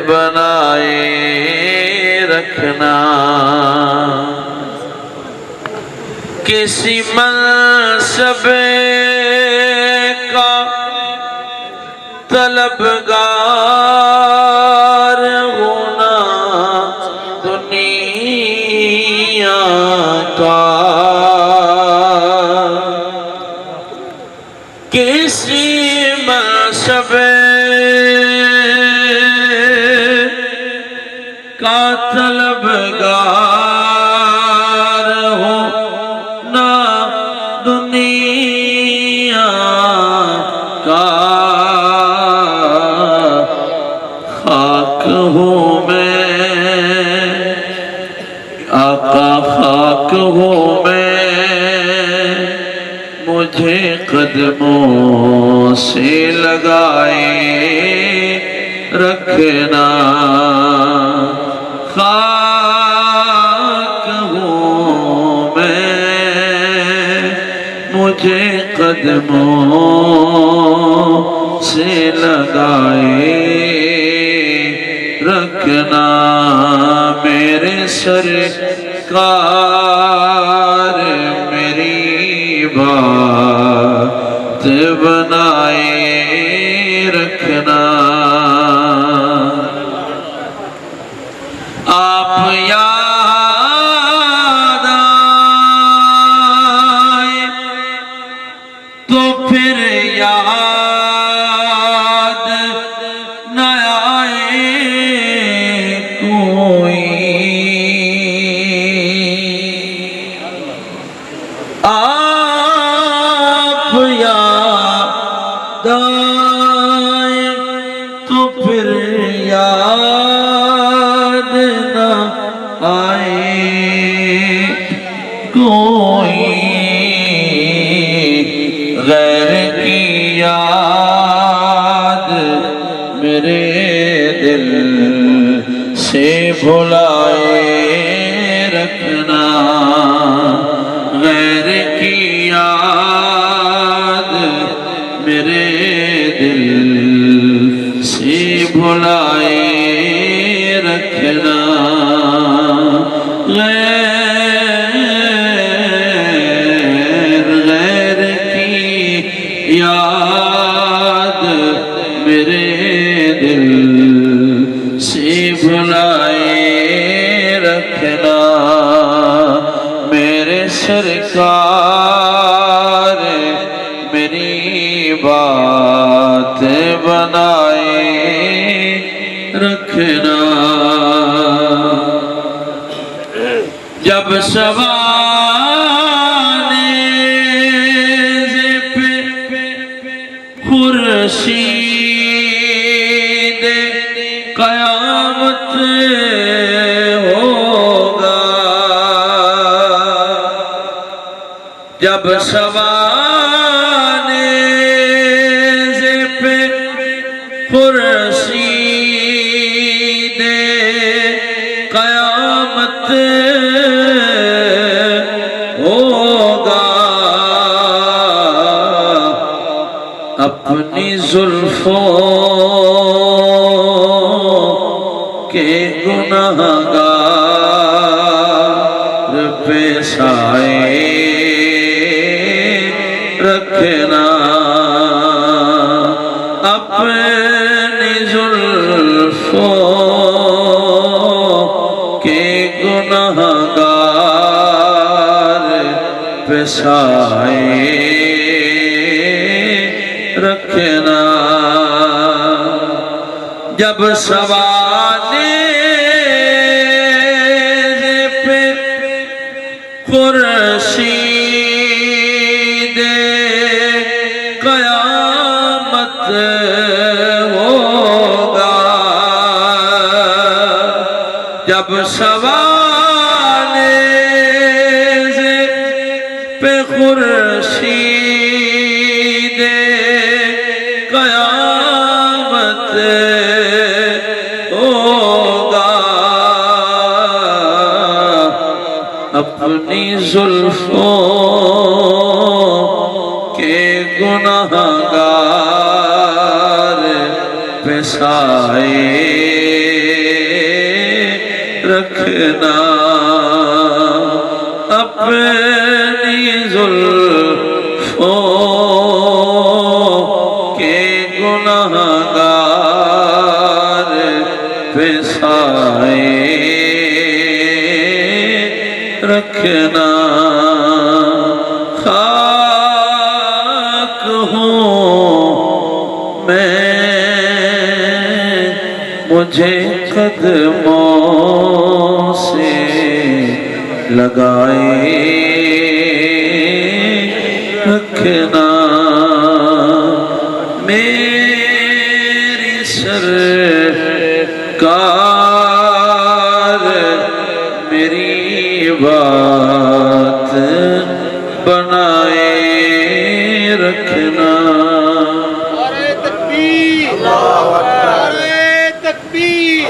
بنائے رکھنا کسی منصب کا طلبگار ہونا دنیا کا کسی منصب کا طلبگار ہونا دنیا کا خاک ہوں میں آقا خاک ہوں میں مجھے قدموں سے لگائے رکھنا خاک ہوں میں مجھے قدموں سے لگائے رکھنا میرے سرکار میری بات بنائے رکھنا آپ یاد آئے تو پھر یاد نہ آئے کوئی آپ یاد آئے تو پھر یاد نہ آئے کوئی غیر کی یاد میرے دل سے بھلائے رکھنا غیر کی یاد میرے دل سے بھلائے رکھنا غیر کی یاد میرے دل سے بھلائے رکھنا میرے سرکار میری بات بنائے رکھنا جب سوانے پہ خورشید قیامت ہوگا جب سوانے پہ خورشید قیامت ہوگا اپنی زلفوں کے گنہگار پہ سائے رکھنا اپنی زلفوں کے گنہگار پہ سائے رکھنا جب سوانے پہ خورشید قیامت ہوگا جب سوانے پہ خورشید قیامت ہوگا اپنی زلفوں کے گنہگار پہ سائے رکھنا اپنی زلفوں کے گناہگار پہ سائے رکھنا خاک ہوں میں مجھے قدموں سے لگائے رکھنا میری سرکار میری بات بنائے رکھنا نعرہ تکبیر! نعرہ تکبیر!